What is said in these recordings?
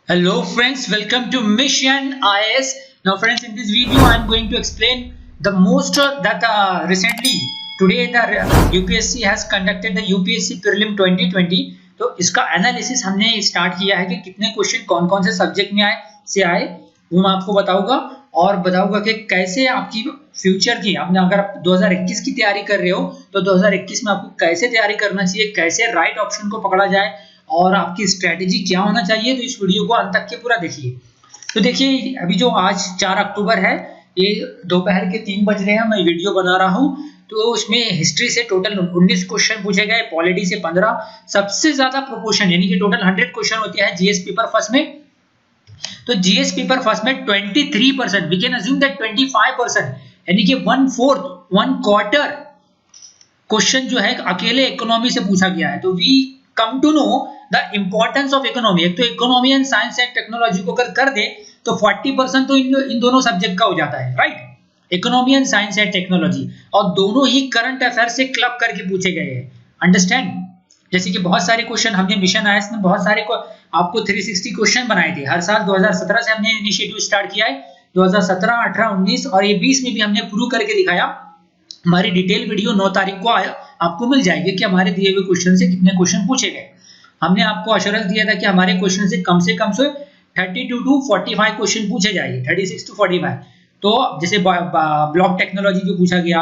Hello friends, welcome to Mission IS. Now friends, in this video I am going to explain the most that recently today the UPSC has conducted the UPSC Prelim 2020. तो इसका analysis हमने start किया है कि कितने question कौन कौन से सब्जेक्ट में आए वो मैं आपको बताऊंगा और बताऊंगा कि कैसे आपकी फ्यूचर की आपने अगर आप 2021 की तैयारी कर रहे हो तो 2021 में आपको कैसे तैयारी करना चाहिए, कैसे राइट ऑप्शन को पकड़ा जाए और आपकी स्ट्रेटेजी क्या होना चाहिए। तो इस वीडियो को अंत तक के पूरा देखिए। तो देखिए अभी जो आज 4 अक्टूबर है, ये दोपहर के 3 बज रहे हैं, मैं वीडियो बना रहा हूँ। तो उसमें हिस्ट्री से टोटल 19 क्वेश्चन पूछे गए, पॉलिटी से 15, सबसे ज्यादा प्रोपोर्शन यानी कि टोटल 100 क्वेश्चन होते हैं जीएस पेपर फर्स्ट में। तो जीएस पेपर फर्स्ट में 23%, वी कैन अज्यूम दैट 25% यानी कि 1/4 क्वेश्चन जो है अकेले इकोनॉमी से पूछा गया है। तो we come to know the importance of economy. एक तो economy and science and technology को अगर कर दे तो 40% तो इन दोनों सब्जेक्ट का हो जाता है, right. Economy and science and technology, और दोनों ही करंट अफेयर से क्लब करके पूछे गए हैं, अंडरस्टैंड। जैसे कि बहुत सारे क्वेश्चन हमने मिशन आईएएस में बहुत सारे आपको 360 क्वेश्चन बनाए थे हर साल। 2017 से हमने इनिशिएटिव स्टार्ट किया है, 2017, 18, 19 और ये 20 में भी हमने प्रूव करके दिखाया। हमारी डिटेल वीडियो 9 तारीख को आपको मिल जाएगी कि हमारे दिए हुए क्वेश्चन से कितने क्वेश्चन पूछे गए। हमने आपको अश्योरेंस दिया था कि हमारे क्वेश्चन से कम 32 टू 45 क्वेश्चन पूछे जाएंगे, 36 टू 45। तो जैसे ब्लॉक टेक्नोलॉजी जो पूछा गया,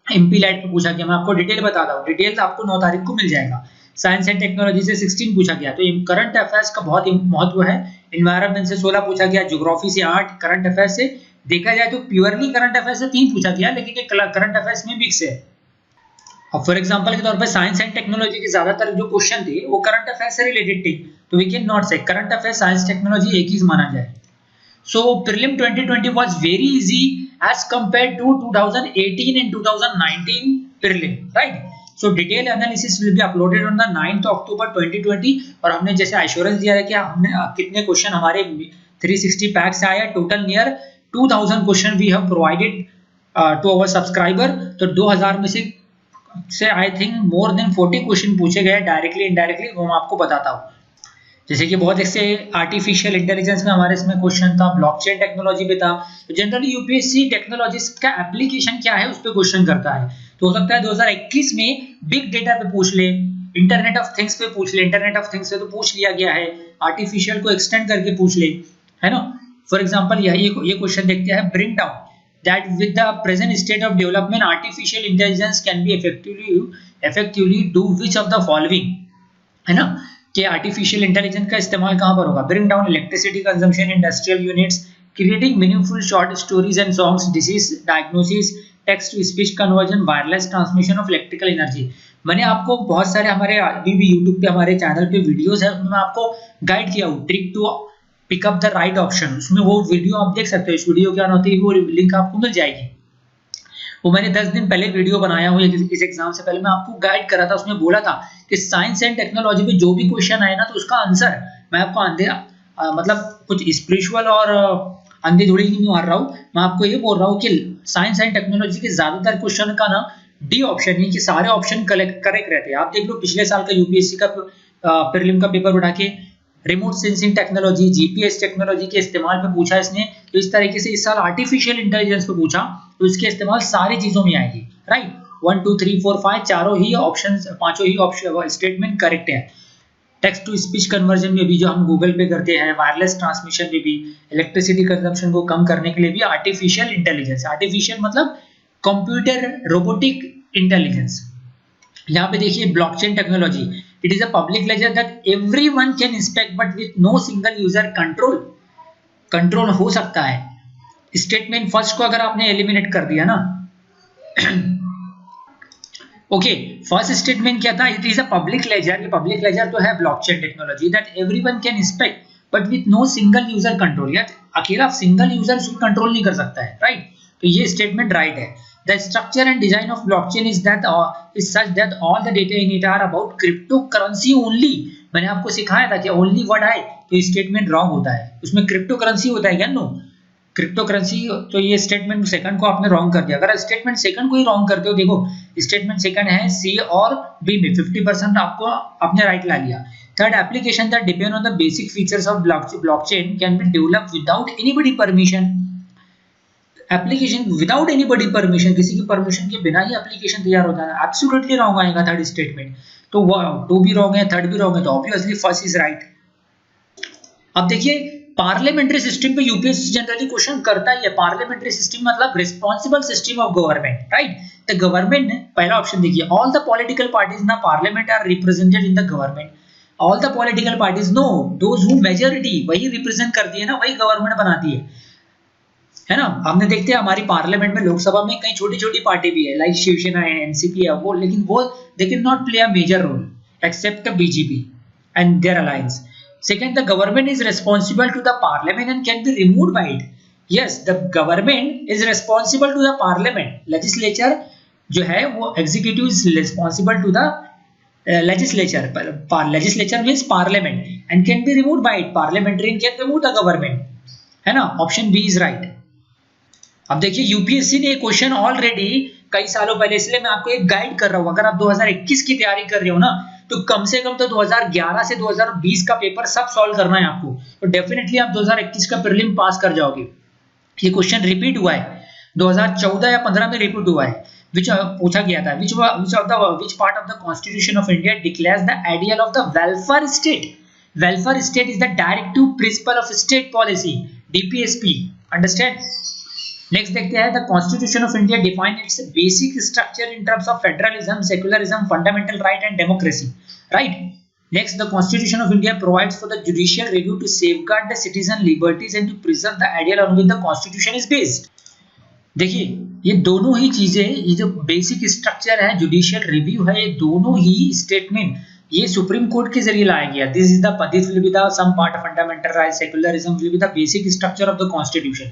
एमपी लाइट पे पूछा गया, मैं आपको डिटेल बताता हूँ, डिटेल आपको 9 तारीख को मिल जाएगा। साइंस एंड टेक्नोलॉजी से 16 पूछा गया, तो करंट अफेयर्स का बहुत महत्व है। एनवायरनमेंट से 16 पूछा गया, ज्योग्राफी से 8, करंट अफेयर्स से देखा जाए तो प्योरली करंट अफेयर्स से 3 पूछा गया, लेकिन ये करंट अफेयर्स में मिक्स है। और फॉर एग्जांपल के तौर पे साइंस एंड टेक्नोलॉजी के ज्यादातर जो क्वेश्चन थे वो करंट अफेयर्स से रिलेटेड थे, तो we can not say current affairs science technology एक ही माना जाए। So prelim 2020 was very easy as compared to 2018 and 2019 prelim, right? So detailed analysis will be uploaded on the 9th October 2020। और हमने जैसे एश्योरेंस दिया है कि हमने कितने क्वेश्चन हमारे 360 पैक से आया, total near 2000 question we have provided to our subscriber. तो 2000 में से I think more than 40 question पूछे गए डायरेक्टली इनडायरेक्टली, वो मैं आपको बताता हूँ। जैसे कि बहुत ऐसे आर्टिफिशियल इंटेलिजेंस में हमारे इसमें क्वेश्चन था, ब्लॉकचेन टेक्नोलॉजी पे था। तो जनरली यूपीएससी टेक्नोलॉजीज का एप्लीकेशन क्या है उस पर क्वेश्चन करता है। तो हो सकता है 2021 में बिग डेटा पे पूछ ले, इंटरनेट ऑफ थिंग्स पे पूछ ले, इंटरनेट ऑफ थिंग्स पे तो पूछ लिया गया है, आर्टिफिशियल को एक्सटेंड करके पूछ ले, है ना। फॉर एग्जाम्पल ये क्वेश्चन देखते हैं, bring down that with the present state of development artificial intelligence can be effectively do which of the following, है ना, कि आर्टिफिशियल इंटेलिजेंस का इस्तेमाल कहां पर होगा। Bring down electricity consumption, industrial units, creating meaningful short stories and songs, disease diagnosis, text to speech conversion, wireless transmission of electrical energy. मैंने आपको बहुत सारे हमारे अभी भी यूट्यूब पे हमारे चैनल पे वीडियोस है, उसमें आपको गाइड किया हूँ trick to pick up the right option. उसमें वो वीडियो आप देख सकते हो, इस वीडियो के आने वो लिंक आपको मिल जाएगी। वो मैंने 10 दिन पहले वीडियो बनाया हूँ इस एग्जाम से पहले, मैं आपको गाइड करा था, उसमें बोला था कि साइंस एंड टेक्नोलॉजी में जो भी क्वेश्चन आए ना तो उसका आंसर मैं आपको मतलब कुछ स्पिरिचुअल और अंधे धुड़ी नहीं मार रहा हूँ, मैं आपको ये बोल रहा हूँ कि साइंस एंड टेक्नोलॉजी के ज्यादातर क्वेश्चन का ना डी ऑप्शन ही कि सारे ऑप्शन करेक्ट रहते हैं। आप देख लो पिछले साल का यूपीएससी का प्रीलिम का पेपर उठा के remote sensing technology, GPS technology के इस्तेमाल पे पूछा इसने, तो इस तरीके से इस साल आर्टिफिशियल इंटेलिजेंस पे पूछा तो इसके इस्तेमाल सारी चीजों में आएगी, राइट। 1 2 3 4 5 चारों ही ऑप्शंस, पांचों ही ऑप्शन स्टेटमेंट करेक्ट है। टेक्स्ट टू स्पीच कन्वर्जन में भी जो हम गूगल पे करते हैं, वायरलेस ट्रांसमिशन में भी, इलेक्ट्रिसिटी कंजम्पशन को कम करने के लिए भी आर्टिफिशियल इंटेलिजेंस, आर्टिफिशियल मतलब कंप्यूटर रोबोटिक इंटेलिजेंस। यहाँ पे देखिए blockchain technology, it is a public ledger that everyone can inspect but with no single user control हो सकता है। स्टेटमेंट फर्स्ट को अगर आपने एलिमिनेट कर दिया ना ओके, फर्स्ट स्टेटमेंट क्या था, it is a public ledger, ये पब्लिक लेजर तो है blockchain technology, that everyone can inspect but with no single user control, यार अकेला सिंगल यूजर उसको कंट्रोल नहीं कर सकता है, राइट। तो ये स्टेटमेंट राइट है। The structure and design of blockchain is such that all the data in it are about cryptocurrency only। मैंने आपको सिखाया था कि only वर्ड आए तो स्टेटमेंट रॉन्ग होता है, उसमें क्रिप्टो करेंसी होता है क्या, नो क्रिप्टो करेंसी। तो ये स्टेटमेंट सेकंड को आपने रॉन्ग कर दिया। अगर स्टेटमेंट सेकंड को ही रॉन्ग करते हो, देखो स्टेटमेंट सेकंड है सी और बी में 50% आपको आपने राइट ला लिया, Third, application that depend on the basic features of blockchain can be developed without anybody permission. Application without anybody permission, किसी की परमिशन के बिना ही एप्लीकेशन तैयार होता है. एब्सोल्युटली रॉन्ग आएगा थर्ड स्टेटमेंट. तो टू भी रॉन्ग है, थर्ड भी रॉन्ग है, तो ऑब्वियसली फर्स्ट इज राइट. अब देखिए पार्लियामेंट्री सिस्टम पे यूपीएससी जनरली क्वेश्चन करता ही है. पार्लियामेंट्री सिस्टम मतलब responsible system of government, right. The government, पहला ऑप्शन देखिए, all the political parties in the parliament are represented in the government. All the political parties, no, those who majority, वही represent करती है ना, वही government बनाती है ना. हमने देखते हैं हमारी पार्लियामेंट में, लोकसभा में कई छोटी छोटी पार्टी भी है, लाइक शिवसेना है, एनसीपी है, वो, लेकिन वो they can not play a major role except BJP and their alliance. Second, the government is responsible to the parliament and can be removed by it. Yes, the government is responsible to the parliament. Legislature जो है वो executive is responsible to the legislature. Legislature means parliament and can be removed by it. Parliamentarian can remove the government. है ना? Option B is right. अब देखिए UPSC ने एक question already कई सालों पहले, इसलिए मैं आपको एक गाइड कर रहा हूँ. अगर आप 2021 की तैयारी कर रहे हो ना, तो कम से कम तो 2011 से 2020 का पेपर सब सॉल्व करना है आपको, तो डेफिनेटली आप 2021 का प्रीलिम पास कर जाओगे. ये क्वेश्चन रिपीट हुआ है 2014 या 15 में रिपीट हुआ है, विच पूछा गया था, which part of the constitution of India declares the ideal of the welfare state. Welfare state is the directive principle of state policy, DPSP. Understand. Next देखते हैं, the constitution of India define its basic structure in terms of federalism, secularism, fundamental right and democracy, right. Next, the constitution of India provides for the judicial review to safeguard the citizen liberties and to preserve the ideal on which the constitution is based. देखिए ये दोनों ही चीजें, ये जो basic structure है, judicial review है, ये दोनों ही स्टेटमेंट ये सुप्रीम कोर्ट के जरिए लाया गया. This will be the some part of fundamental right, secularism will be the basic structure of the constitution.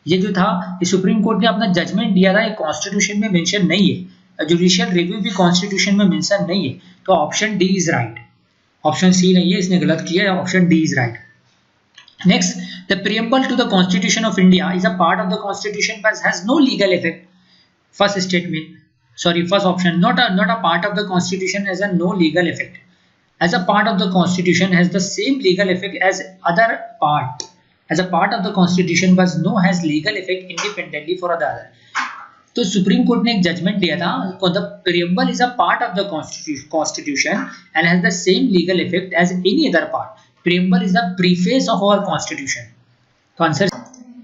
ये जो था, ये सुप्रीम कोर्ट ने अपना जजमेंट दिया था, ये कॉन्स्टिट्यूशन में मेंशन नहीं है. जुडिशियल रिव्यू भी कॉन्स्टिट्यूशन में मेंशन नहीं है, तो option D is right. Option C नहीं है, इसने गलत किया है, option D is right. Next, the preamble to the constitution of India is a part of the constitution but has no legal effect. First statement, sorry, first option, not a part of the constitution has a no legal effect. As a part of the constitution has the same legal effect as other part. As a part of the constitution but no has legal effect independently for other. तो supreme court ने एक judgement दिया था, the preamble is a part of the constitution and has the same legal effect as any other part. Preamble is the preface of our constitution. तो answer,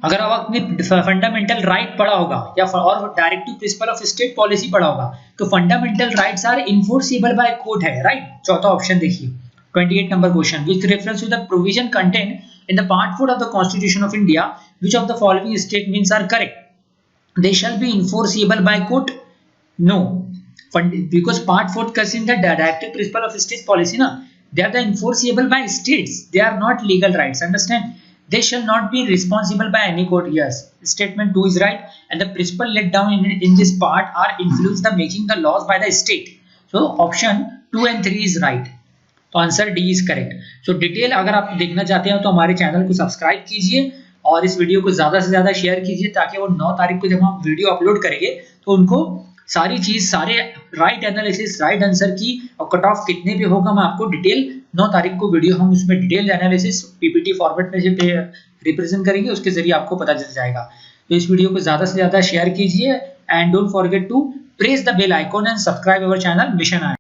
अगर आप अपने fundamental right पढ़ा होगा या और directive principle of state policy पढ़ा होगा, तो fundamental rights are enforceable by court है, राइट. चौथा ऑप्शन देखिए, 28 number question, with reference to the provision content in the part 4 of the constitution of India, which of the following statements are correct? They shall be enforceable by court. No, because part 4 contains the directive principle of state policy, na, they are the enforceable by states, they are not legal rights. Understand? They shall not be responsible by any court. Yes, statement 2 is right, and the principle laid down in this part are influence the making the laws by the state. So option 2 and 3 is right. तो answer D is correct. So detail अगर आप देखना चाहते हैं तो हमारे channel को subscribe कीजिए और इस वीडियो को ज़्यादा से ज़्यादा शेयर कीजिए, ताकि वो 9 तारीख को जब हम वीडियो अपलोड करेंगे तो उनको सारी चीज़, सारे राइट एनालिसिस, राइट आंसर की और कट ऑफ कितने भी होगा, मैं आपको डिटेल 9 तारीख को वीडियो हम उसमें डिटेल एनालिसिस पीपीटी फॉर्मेट में रिप्रेजेंट करेंगे, उसके जरिए आपको पता चल जाएगा. तो इस वीडियो को ज़्यादा से ज़्यादा शेयर कीजिए and don't forget to press the bell icon and subscribe our channel mission.